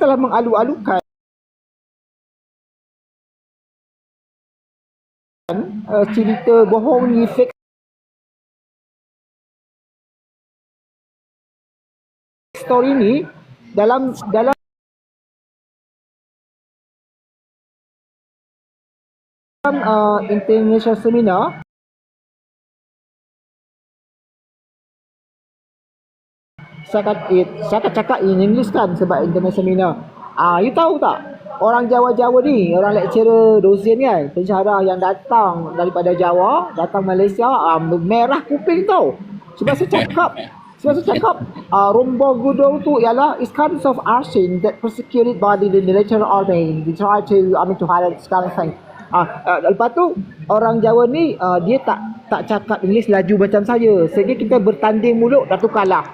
telah mengalu-alukan cerita bohong ni, fake story ni dalam international seminar. Saya akan cakap in English kan sebab international seminar. You tahu tak? Orang Jawa-Jawa ni, orang lecturer, dosen kan, pensyarah yang datang daripada Jawa, datang Malaysia, merah kuping tau. Sebab saya cakap, Rombo Gudo tu ialah is kinds of arson that persecuted by the military army. They try to, to highlight this kind of thing. Lepas tu orang Jawa ni dia tak cakap English laju macam saya, sehingga kita bertanding mulut dah tu kalah.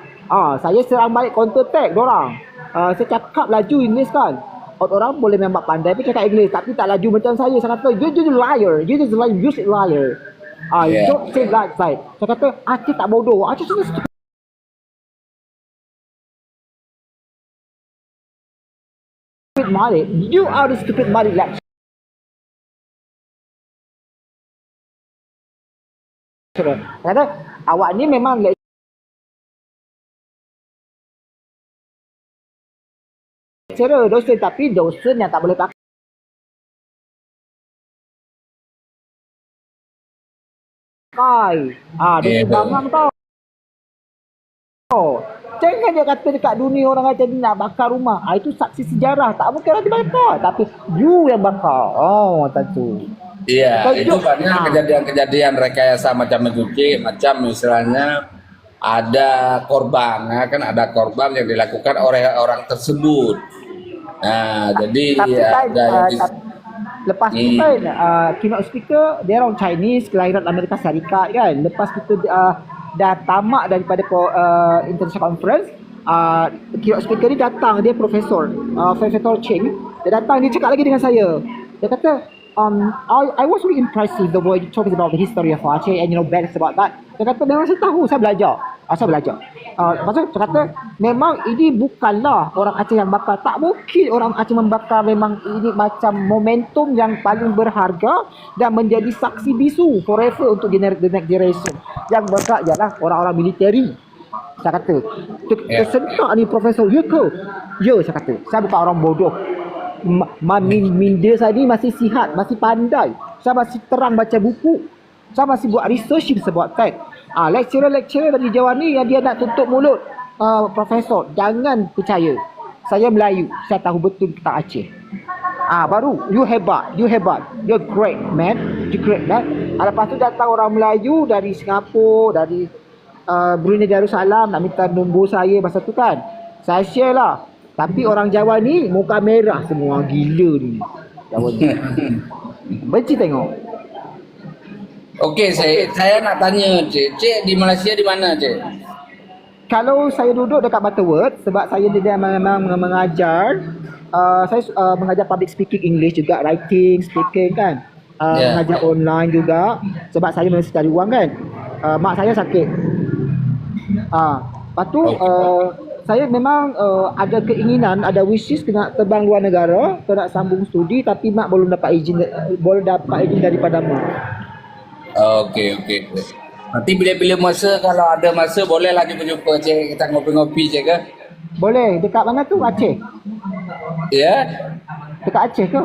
Saya serang balik counter attack dorang. Saya cakap laju English kan. Orang boleh memang pandai pun cakap English tapi tak laju macam saya. Saya kata you just liar. You just like use it liar. You don't say like that. Saya kata Aceh tak bodoh. Aceh sudah stupid Malik. You are the stupid Malik lecturer. Kata awak ni memang lecturer, dosen, tapi dosen yang tak boleh pakai. Dosen bangang tau. Jangan dia kata dekat dunia orang macam ni nak bakar rumah. Itu saksi sejarah. Tak mungkin orang dibakar. Tapi you yang bakar. Tentu. Iya, itu banyak kejadian-kejadian rekayasa macam itu, macam misalnya ada korban, kan ada korban yang dilakukan oleh orang tersebut. Nah, jadi lepas tu kan keynote speaker dia orang Chinese, kelahiran Amerika Syarikat kan. Lepas kita dah tamat daripada international conference, keynote speaker ni datang, dia Profesor Cheng. Dia datang, dia cakap lagi dengan saya. Dia kata I was really impressed with the way you talking about the history of Aceh and balance about that. Dia kata memang saya tahu, saya belajar. Lepas tu dia kata memang ini bukanlah orang Aceh yang bakar. Tak mungkin orang Aceh membakar. Memang ini macam momentum yang paling berharga dan menjadi saksi bisu forever untuk the next generation. Yang bakar ialah orang-orang militeri. Saya kata tersentak ni Profesor. Ya ke? Ya, saya kata. Saya bukan orang bodoh. Minda saya ni masih sihat, masih pandai. Saya masih terang baca buku. Saya masih buat research sebab fact. Lecturer dari Jawa ni yang dia nak tutup mulut Profesor, jangan percaya. Saya Melayu, saya tahu betul kita Aceh. Baru you hebat, you're great man, you great man. Lepas tu datang orang Melayu dari Singapura, dari Brunei Darussalam nak minta nombor saya masa tu kan. Saya share lah. Tapi orang Jawa ni muka merah semua, gila ni Jawa ni. Benci tengok. Okey, saya nak tanya Cik di Malaysia di mana Cik? Kalau saya duduk dekat Butterworth, sebab saya memang mengajar, saya mengajar public speaking English juga, writing, speaking kan. Mengajar online juga, sebab saya mesti cari wang kan. Mak saya sakit. Lepas tu saya memang ada keinginan, ada wishes nak terbang luar negara, nak sambung studi, tapi mak belum dapat izin daripada mak. Okey. Nanti bila-bila masa, kalau ada masa bolehlah jumpa Cik, kita ngopi-ngopi Cik ke? Boleh. Dekat mana tu? Aceh? Ya. Dekat Aceh ke?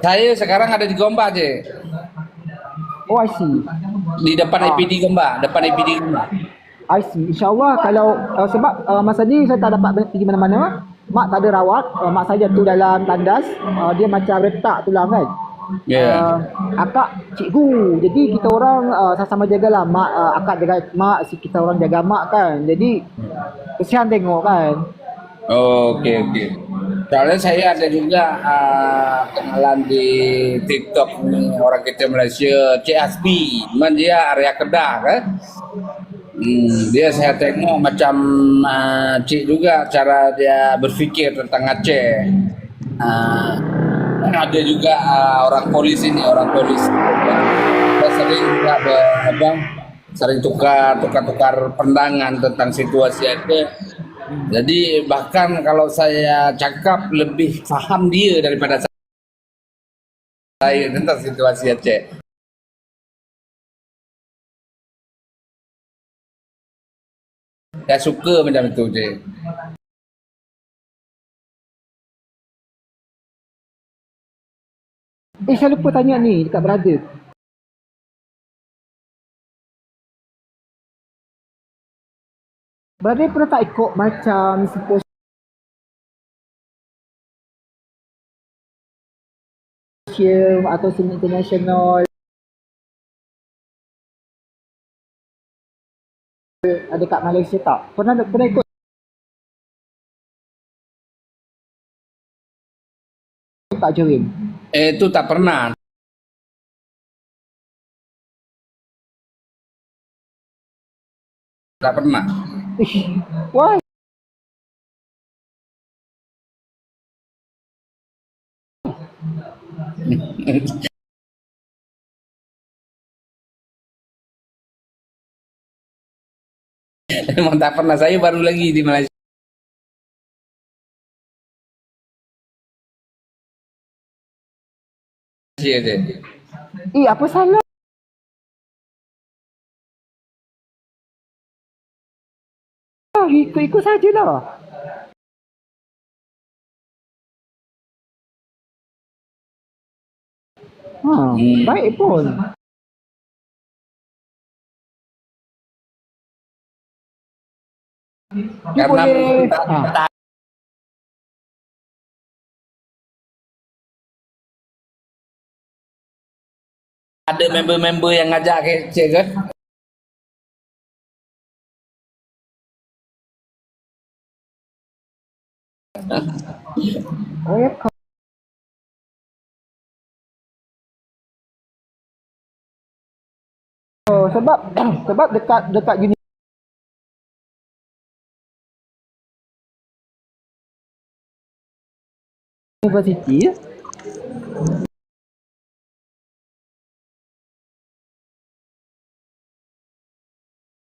Saya sekarang ada di Gombak Cik. Oh, I see. Di depan IPD Gombak, I see. InsyaAllah kalau sebab masa ni saya tak dapat pergi mana-mana. Mak tak ada rawat. Mak saya jatuh dalam tandas. Dia macam retak tulang kan. Akak cikgu. Jadi kita orang sama-sama jagalah. Mak, akak jaga mak, kita orang jaga mak kan. Jadi kesian tengok kan. Okey. Soalnya saya ada juga kenalan di TikTok ni, orang kita Malaysia, Cik Hasbi. Memang dia area Kedah kan. Dia saya tengok macam Cik juga cara dia berfikir tentang Aceh. Ada juga orang polis ini, dia sering juga sering tukar pandangan tentang situasi Aceh. Jadi bahkan kalau saya cakap lebih paham dia daripada saya tentang situasi Aceh. Saya suka macam itu, Cik. Saya lupa tanya ni dekat brother. Brother pernah tak ikut macam symposium atau seni international ada kat Malaysia tak? Pernah ikut tak Jorin? Itu tak pernah. Tak pernah. Why? Memang tak pernah. Saya baru lagi di Malaysia, Cik. Apa salah? Ikut-ikut sajalah. Baik pun. Dia Karena boleh tak ada member-member yang ngajak ke Cik ke? oh ya sebab sebab dekat dekat universiti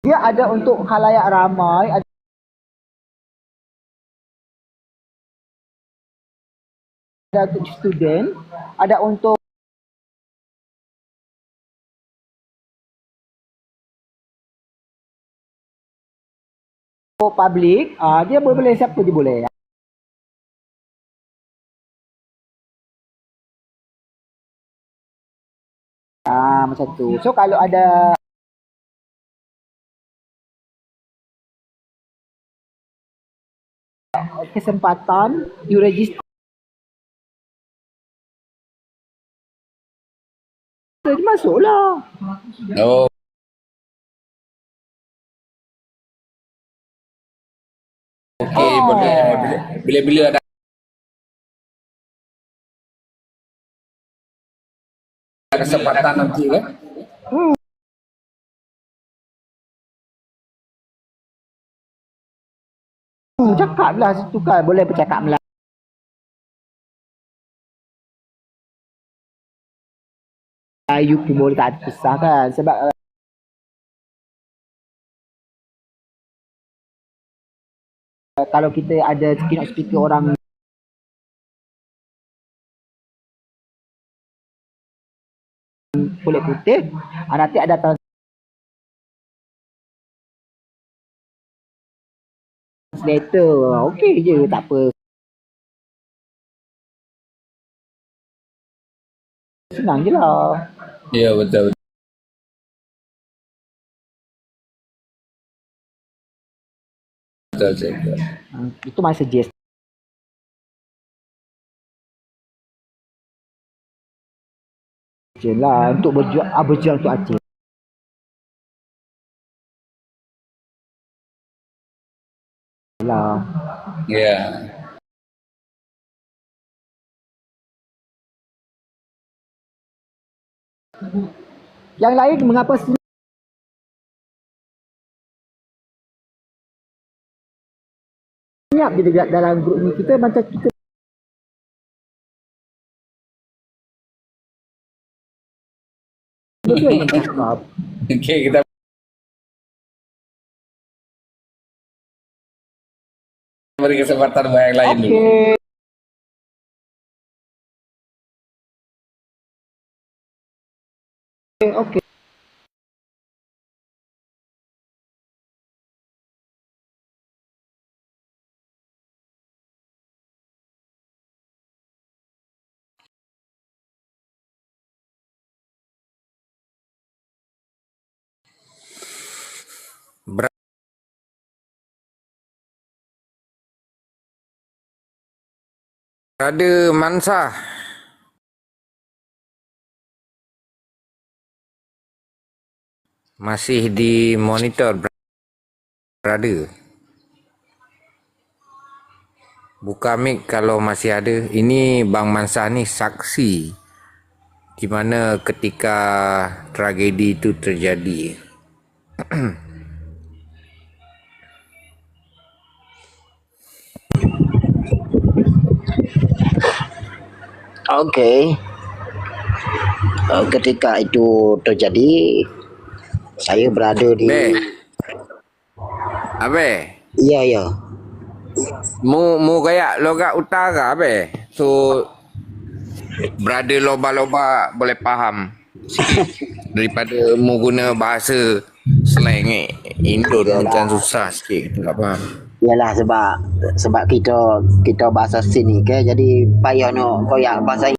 dia ada untuk khalayak ramai, ada untuk student, ada untuk public. Dia boleh siapa dia boleh. Macam tu. So kalau ada kesempatan you register, dia masuklah. Oh, okey, boleh. Bila-bila ada kesempatan nanti kan? Cakaplah situ kan, boleh bercakap Melayu pun boleh, tak ada kisah kan. Sebab kalau kita ada keynote speaker orang kulit putih, nanti ada translator. Okey je, tak apa. Senang je lah. Ya, betul. Betul, Cik. Itu my suggest je lah untuk berjuang untuk Aceh lah. Ya. Yang lain mengapa senyap je dekat dalam grup ni, kita macam kita berdua yang cakap. Okey, kita beri kesempatan buat yang lain dulu. Okey. Okey. Brother Mansah. Masih di monitor, brother. Buka mic kalau masih ada. Ini Bang Mansah ni saksi di mana ketika tragedi itu terjadi. Okey. Ketika itu terjadi, saya berada di... Abe, Ya, ya. mu kayak logat utara, abe. So, brother loba-loba boleh faham sikit daripada mu guna bahasa slang Indo macam susah sikit, tak faham. Yalah sebab kita bahasa sini ke, jadi payah nak koyak bahasa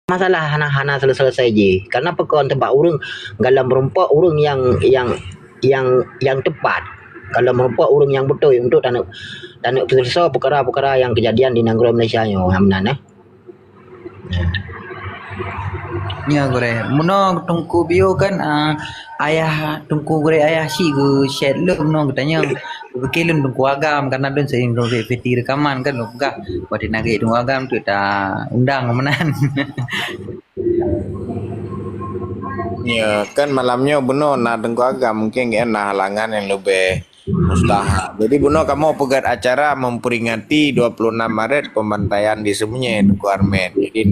masalah hana selesai je. Karena pekon tempat urang dalam merompak urang yang tepat. Kalau merompak urang yang betul untuk tak nak selesai perkara-perkara yang kejadian di negara Malaysia nyo hamnan Ya gore, muno tungku bio kan ayah tungku gore ayah si gu shed lu muno katanya bekilun tungku agam karena don sering do peti rekaman kan lu enggak buat nage tungku agam tu ta undang menan. Ya kan malamnya benar nak tengku agam mungkin kena halangan yang lebih mustahil. Jadi benar kamu pegat acara memperingati 26 Maret pembantaian di semuanya Tengku Armet. Jadi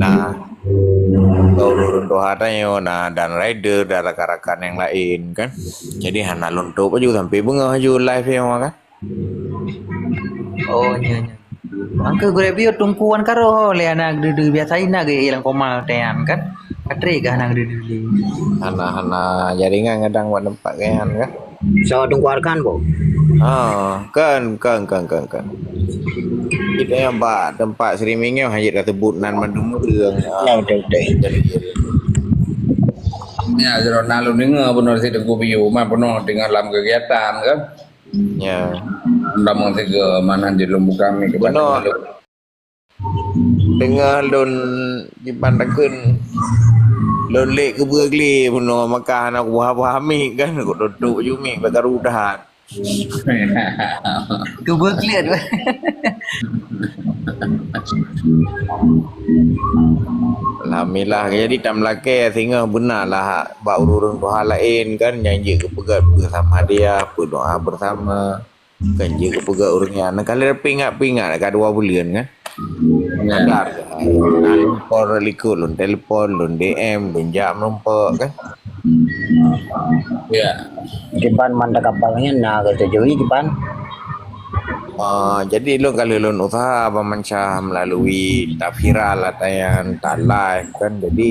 runtuhannya dan rider dan rakan-rakan yang lain kan. Jadi hana luntuk aja sampai bunga aja live yang kan. Oh nya. Angka gore bio tungkuan karo le anak de biasa ina ge ilang komal tean kan. Katre ga anak de. Hana jaringan kadang buat tempat kan. So tungkuarkan po. Kan. Kita yang tempat streamingnya hanya kata bunan mandung đường. Ya betul. Ya, Ronaldo dengar benar sih Tengku Biu mah penuh dengan dalam kegiatan kan. Ya. Udah mau ke mana di lumbu kami ke benar. Dengar lon dipandangkan lon lek ke bergli penuh makan aku pahami kan aku duduk je mik bagarudah. Coba clear. Alhamdulillah jadi tam laki sehingga benar lah bak urun doa lain kan nyanyi ke pegat bersama dia berdoa bersama kan je ke pegat urungnya nak kalau pingat kat 2 bulan kan ada por likut lun telefon lun DM lun jam numpak kan ya Depan manda kapalnya na ketujui depan. Jadi lo kalau lo usaha pemancar melalui tak viral atau yang tak live kan jadi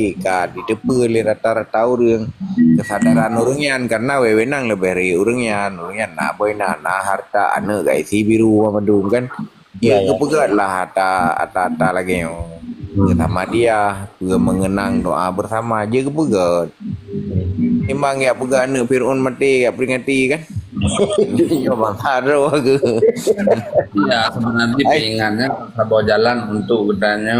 di depan rata-rata orang kesadaran orangnya karena wewenang lebih dari orangnya nak boy nak harta anak guys si biru madum kan ya kepegat lah harta lagi yang bersama dia juga mengenang doa bersama aja kepegat memang ya pegat anak Fir'aun mati ya peringati kan. Ya bang Haro ke. Ya sebenarnya pengennya bawa jalan untuk katanya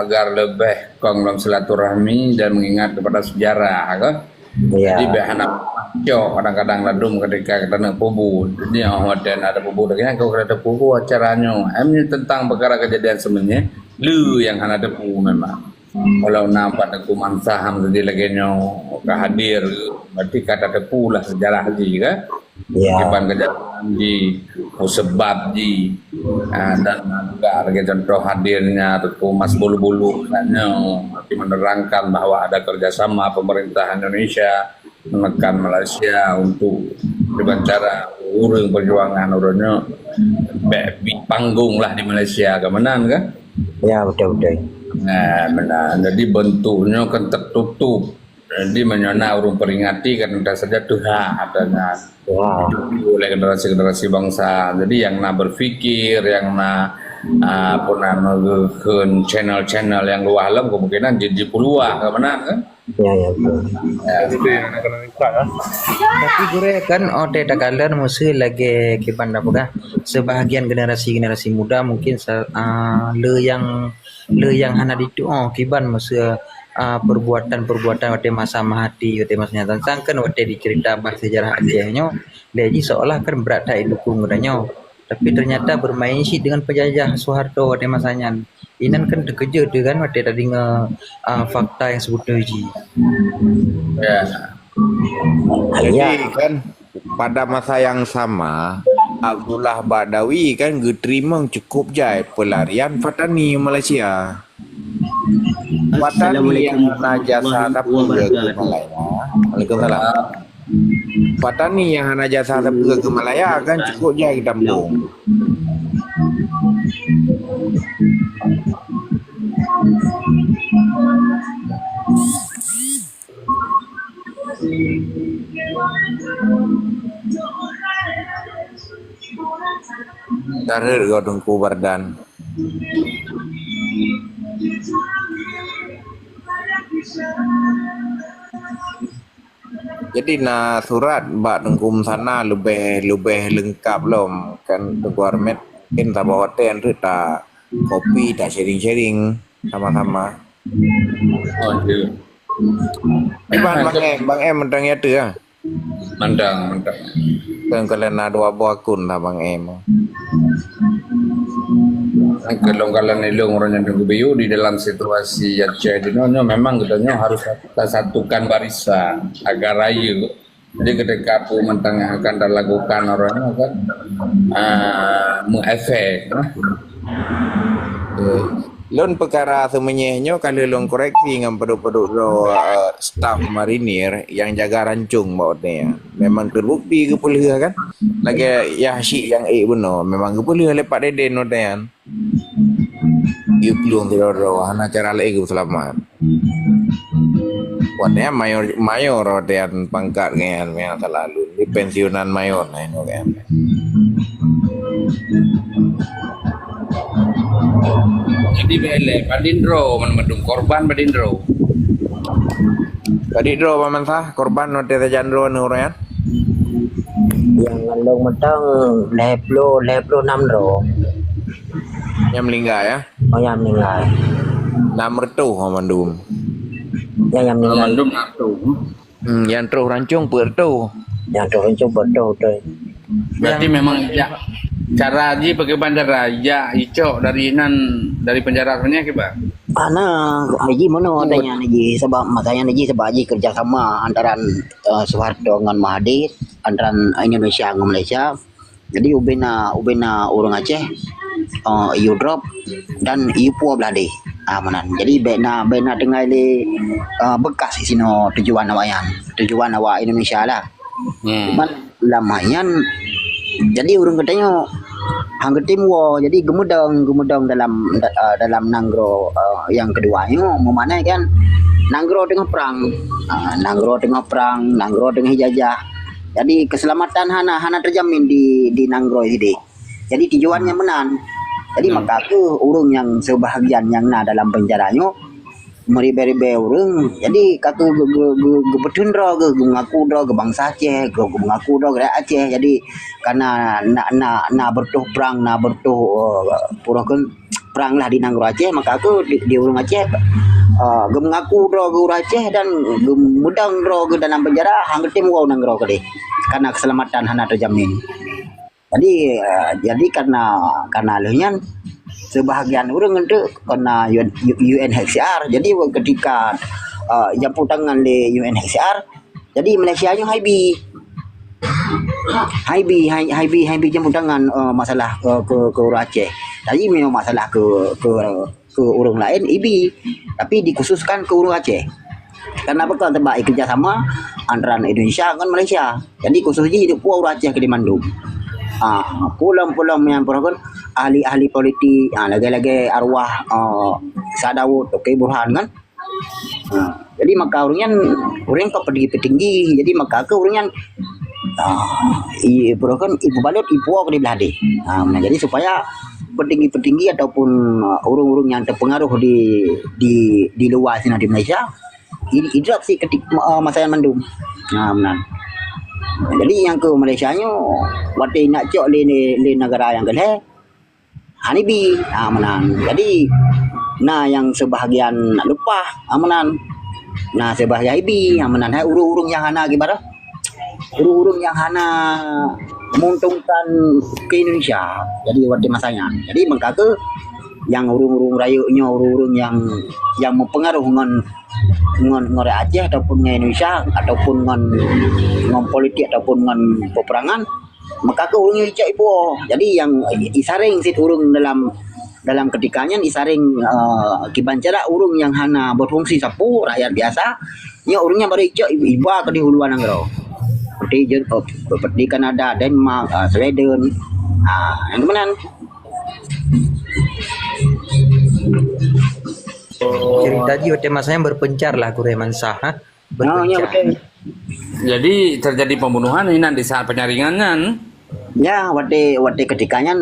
agar lebih dalam silaturahmi dan mengingat kepada sejarah kan. Jadi bahana kadang-kadang ladum ketika kita nak pubu. Jadi dan ada pubu lagi kau ada pubu acaranya. Ini tentang perkara kejadian sebenarnya. Lu yang ada pubu memang. Kalau nampak aku mansaham tadi lagi hadir berarti kata tepu lah sejarah lagi kan. Kiban kejadian di sebab di dan juga ada contoh hadirnya Teku Mas Bulu-Bulu berarti menerangkan bahwa ada kerjasama pemerintah Indonesia menekan Malaysia untuk dengan cara urang perjuangan urangnya panggung lah di Malaysia kemenan kan. Ya betul. Nah, benar. Jadi bentuknya kan tertutup. Jadi menyana urung peringati karena saja Tuhan adanya Wah. oleh generasi-generasi bangsa. Jadi yang nak berfikir, yang nak ke channel-channel yang luar alam kemungkinan jadi peluang kemenan kan. Ya betul. Tapi gure kan ote takalan musuh lagi kipan apa kah? Sebahagian generasi muda mungkin le yang hana itu kiban musuh perbuatan ote masa mahati ote masa nyata sangkan ote dicerita bah sejarah Acehnya leji seolah kan berat tak dukung gudanya. Tapi ternyata bermain sih dengan penjajah Soeharto ote masanya. Inan kan terkejut dia kan ote tadi fakta yang sebutnya uji. Ya. Jadi kan pada masa yang sama Abdullah Badawi kan terima cukup jai pelarian Fatani Malaysia. Fatani yang hana jasa tapi ke Malaya. Waalaikumsalam. Fatani yang hana jasa tapi ke Malaya kan cukup jai ditampung. Tarir kau Tengku Bardan. Jadi na surat Mbak Tengkum sana lebih lengkap lom kan Tengku Armet mungkin tak bawa ten tak kopi tak sharing sama-sama. Oh, iya. Bang Em mentang ya tu ah. Mandang. Kan kalian ada dua akun lah Bang Em. Kelonggaran ilung orang yang tunggu biu di dalam situasi Aceh ini memang katanya harus kita satukan barisan agar rayu. Jadi ketika aku mentengahkan dan lakukan orangnya kan mengefek. Lon perkara semuanya kalau lon koreksi dengan produk-produk staf marinir yang jaga rancung bautnya memang terbukti kepulih kan lagi ya syik yang benar memang kepulih lepak deden notian you belum tidur hana cara lagi selamat buatnya mayor rotian pangkat kan yang terlalu di pensiunan mayor nah ini kan. Jadi bele Padindro menmedung korban Padindro. Padindro paman sah korban note tajandro nurayan. Yang ngandung metang leplo 6 ro. Yang meninggal ya. Oh yang meninggal. 6 retu mandum. Yang meninggal. Mandum satu. Yang terus rancung pertu. Yang turun coba tuh. Berarti memang ya cara Haji pakai bandara ya Icok dari penjara sebenarnya ke Pak? Ana Haji mana adanya Haji sebab makanya Haji sebab Haji kerjasama antara Soeharto dengan Mahathir antara Indonesia dengan Malaysia. Jadi ubena orang Aceh you drop dan you puas belade. Manan. Jadi bena tengah le bekas di sini tujuan awak Indonesia lah. Cuman lamayan jadi orang katanya hangga timwo jadi gemudang dalam nanggro yang keduanya memana kan nanggro tengah perang nanggro tengah jajah jadi keselamatan hana terjamin di nanggro ini jadi tujuannya menang jadi maka aku urung yang sebahagian yang dalam penjaranya meribe-ribe urung jadi katu gebetun ro mengaku ro ke bangsa Aceh mengaku ro ke Aceh jadi karena nak bertuh perang purakan perang lah di Nanggro Aceh maka aku di urung Aceh mengaku ro ke Aceh dan mudang ro ke dalam penjara hangga tim wow Nanggro ke deh karena keselamatan hana terjamin jadi karena lehnya sebahagian orang itu kena UNHCR jadi ketika jampu tangan di UNHCR jadi Malaysia nya high B jampu tangan masalah ke orang Aceh tadi memang masalah ke orang lain IB tapi dikhususkan ke orang Aceh Karena bekal tebak kerjasama antara Indonesia dengan Malaysia. Jadi khususnya hidup Pulau Aceh ke di Mandung. Pulang-pulang yang kan ahli-ahli politik, lagi-lagi arwah Sadawud, Okey Burhan kan. Jadi maka orang kau pergi petinggi, jadi maka ke orang kan ibu balut ibu aku di belade. Jadi supaya petinggi-petinggi ataupun orang-orang yang terpengaruh di luar sini di Malaysia idrak sih masa yang Mandung. Benar. Jadi yang ke Malaysia nyo waktu nak cok le negara yang gede hanibi menan. Jadi yang sebahagian nak lupa menan. Sebahagian ibi menan hai urung-urung yang hana gimana? Urung-urung yang hana menguntungkan ke Indonesia. Jadi waktu masanya. Jadi mengkake yang urung-urung rayuknya urung-urung yang mempengaruh dengan Aceh ataupun dengan Indonesia ataupun dengan politik ataupun dengan peperangan maka ke urungnya dicak ibu. Jadi yang isaring sit urung dalam ketikanya isaring kibancara urung yang hana berfungsi sapu rakyat biasa nya urungnya baru dicak ibu ke di huluan anggero seperti Kanada, Denmark, Sweden yang kemudian Cerita ji waktu masanya berpencar lah Kureman Sah. betul. Jadi terjadi pembunuhan ini di saat penyaringan. Ya, waktu ketikanya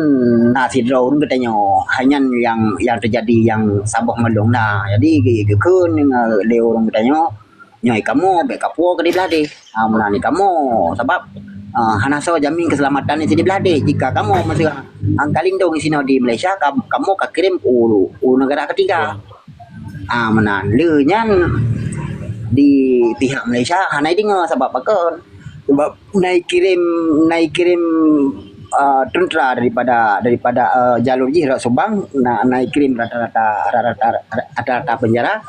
nasi drone katanya hanya yang terjadi yang sabah melong nah. Jadi gekun le orang katanya nyai kamu be kapu ke di belade. Menani kamu sebab hana so jamin keselamatan di belade. Jika kamu masih angkalindung di sini di Malaysia kamu kirim negara ketiga. Menan lenyan di pihak Malaysia hana dengar sebab apa sebab naik kirim tentera daripada jalur Jihrak Subang naik kirim rata-rata penjara.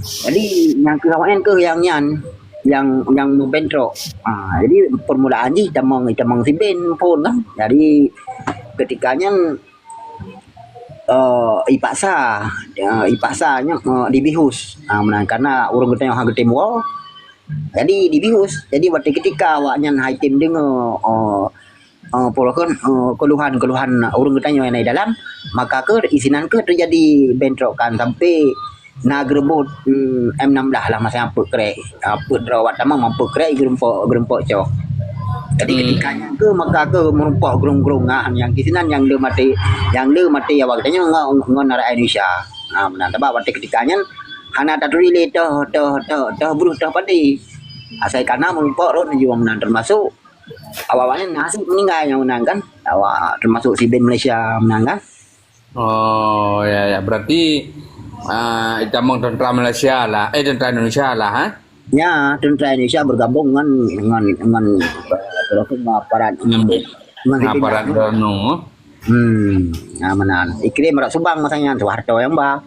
Jadi yang kawan ke yang membentrok. Jadi permulaan ji tamang siben pun kan. Jadi ketikanya ipaksa dibihus karena orang kita yang gede mual jadi dibihus. Jadi waktu ketika awaknya high team dengar keluhan orang kita yang naik dalam maka isinan terjadi bentrokan sampai gerebut M16 lah masa apa krek rawat tamang mampu krek gerempok cok. Jadi ketikanya maka merumpak gerung-gerungan yang kisinan yang le mati awak katanya ngon rakyat Indonesia. Sebab waktu ketikanya hana tak relate dah buruh dah padi. Asal karena merumpak rot juga menang termasuk awalnya nasi meninggal yang menang kan. Awak termasuk si Ben Malaysia menang kan. Oh ya berarti Itamang tentara Malaysia lah tentara Indonesia lah Ya, tentara Indonesia bergabung dengan aparat aparat Dono. Menan. Iklim Merak Subang masanya Soeharto yang bah.